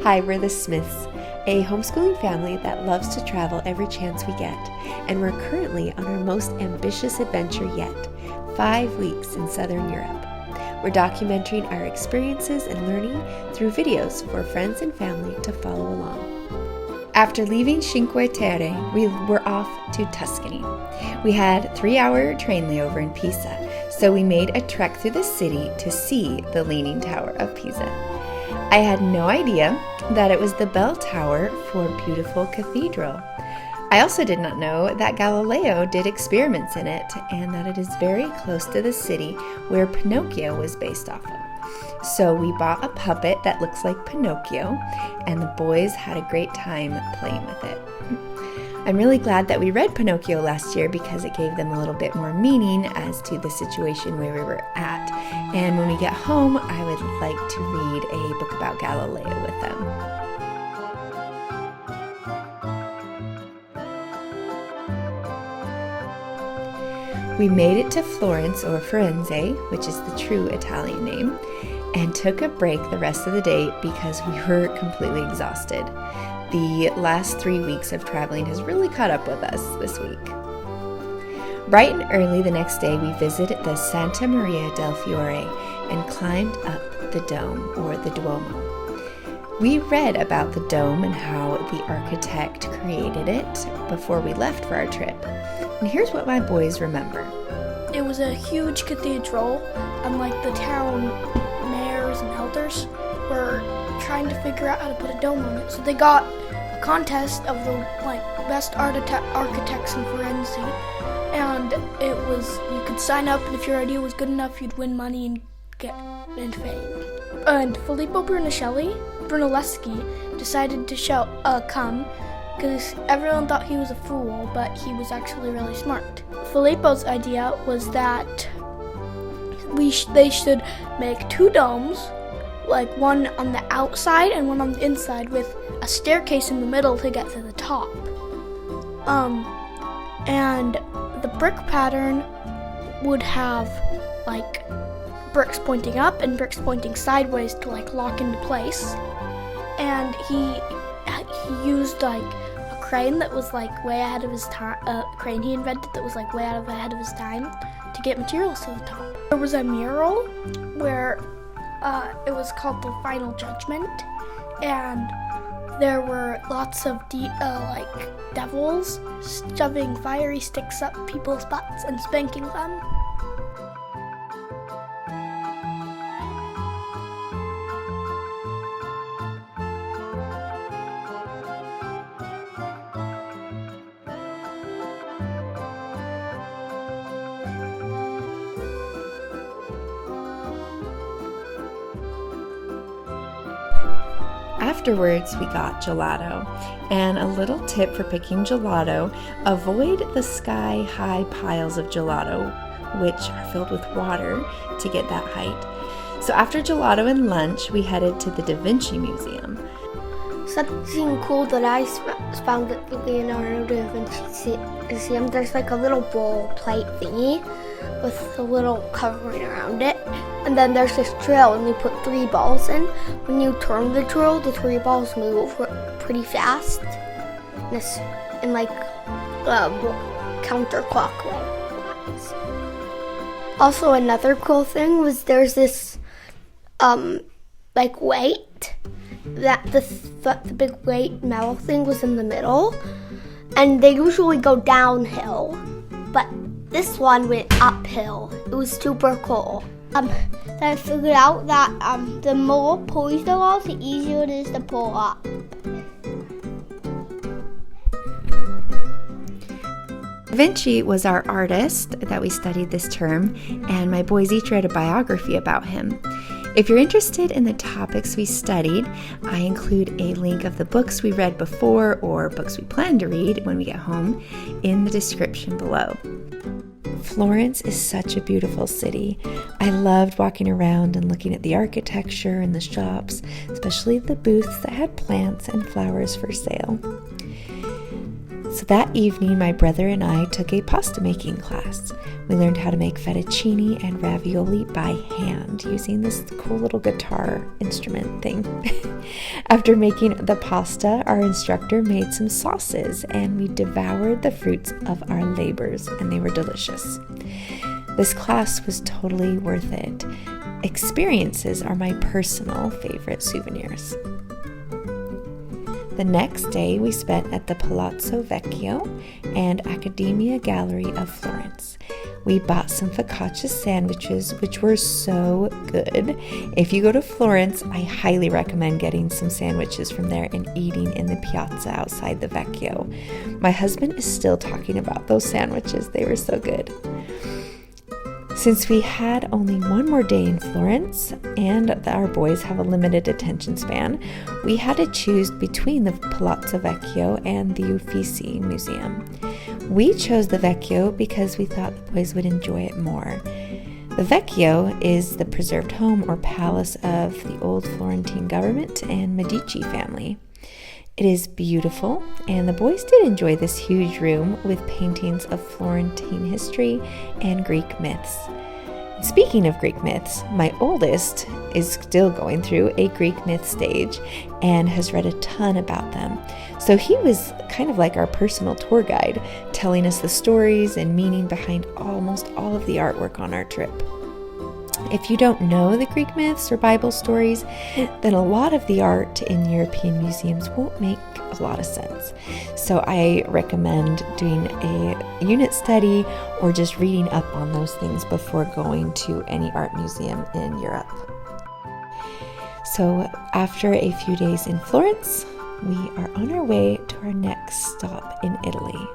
Hi, we're the Smiths, a homeschooling family that loves to travel every chance we get, and we're currently on our most ambitious adventure yet, 5 weeks in Southern Europe. We're documenting our experiences and learning through videos for friends and family to follow along. After leaving Cinque Terre, we were off to Tuscany. We had a 3-hour train layover in Pisa, so we made a trek through the city to see the Leaning Tower of Pisa. I had no idea that it was the bell tower for a beautiful cathedral. I also did not know that Galileo did experiments in it and that it is very close to the city where Pinocchio was based off of. So we bought a puppet that looks like Pinocchio, and the boys had a great time playing with it. I'm really glad that we read Pinocchio last year because it gave them a little bit more meaning as to the situation where we were at. And when we get home, I would like to read a book about Galileo with them. We made it to Florence, or Firenze, which is the true Italian name, and took a break the rest of the day because we were completely exhausted. The last 3 weeks of traveling has really caught up with us this week. Bright and early the next day, we visited the Santa Maria del Fiore and climbed up the dome, or the Duomo. We read about the dome and how the architect created it before we left for our trip. And here's what my boys remember. It was a huge cathedral, and the town mayors and elders were trying to figure out how to put a dome on it. So they got a contest of the best architects in Firenze, and it was, you could sign up, and if your idea was good enough, you'd win money and get fame. And Filippo Brunelleschi decided to come because everyone thought he was a fool, but he was actually really smart. Filippo's idea was that they should make 2 domes, one on the outside and one on the inside, with a staircase in the middle to get to the top. And the brick pattern would have bricks pointing up and bricks pointing sideways to lock into place. And he used a crane that was way ahead of his time. A crane he invented that was way ahead of his time to get materials to the top. There was a mural where it was called The Final Judgment, and there were lots of devils shoving fiery sticks up people's butts and spanking them. Afterwards, we got gelato, and a little tip for picking gelato: avoid the sky-high piles of gelato, which are filled with water to get that height. So after gelato and lunch, we headed to the Vinci Museum. Something cool that I found at the Leonardo da Vinci Museum, there's a little bowl plate thingy with a little covering around it. And then there's this drill, and you put 3 balls in. When you turn the drill, the 3 balls move pretty fast. In counterclockwise. Also, another cool thing was there's this weight. That the big weight metal thing was in the middle, and they usually go downhill, but this one went uphill. It was super cool. Then I figured out that the more pulleys there are, the easier it is to pull up. Vinci was our artist that we studied this term, and my boys each read a biography about him. If you're interested in the topics we studied, I include a link of the books we read before or books we plan to read when we get home in the description below. Florence is such a beautiful city. I loved walking around and looking at the architecture and the shops, especially the booths that had plants and flowers for sale. So that evening, my brother and I took a pasta making class. We learned how to make fettuccine and ravioli by hand using this cool little guitar instrument thing. After making the pasta, our instructor made some sauces and we devoured the fruits of our labors, and they were delicious. This class was totally worth it. Experiences are my personal favorite souvenirs. The next day we spent at the Palazzo Vecchio and Accademia Gallery of Florence. We bought some focaccia sandwiches, which were so good. If you go to Florence, I highly recommend getting some sandwiches from there and eating in the piazza outside the Vecchio. My husband is still talking about those sandwiches. They were so good. Since we had only one more day in Florence and our boys have a limited attention span, we had to choose between the Palazzo Vecchio and the Uffizi Museum. We chose the Vecchio because we thought the boys would enjoy it more. The Vecchio is the preserved home or palace of the old Florentine government and Medici family. It is beautiful, and the boys did enjoy this huge room with paintings of Florentine history and Greek myths. Speaking of Greek myths, my oldest is still going through a Greek myth stage and has read a ton about them. So he was kind of like our personal tour guide, telling us the stories and meaning behind almost all of the artwork on our trip. If you don't know the Greek myths or Bible stories, then a lot of the art in European museums won't make a lot of sense. So I recommend doing a unit study or just reading up on those things before going to any art museum in Europe. So after a few days in Florence, we are on our way to our next stop in Italy.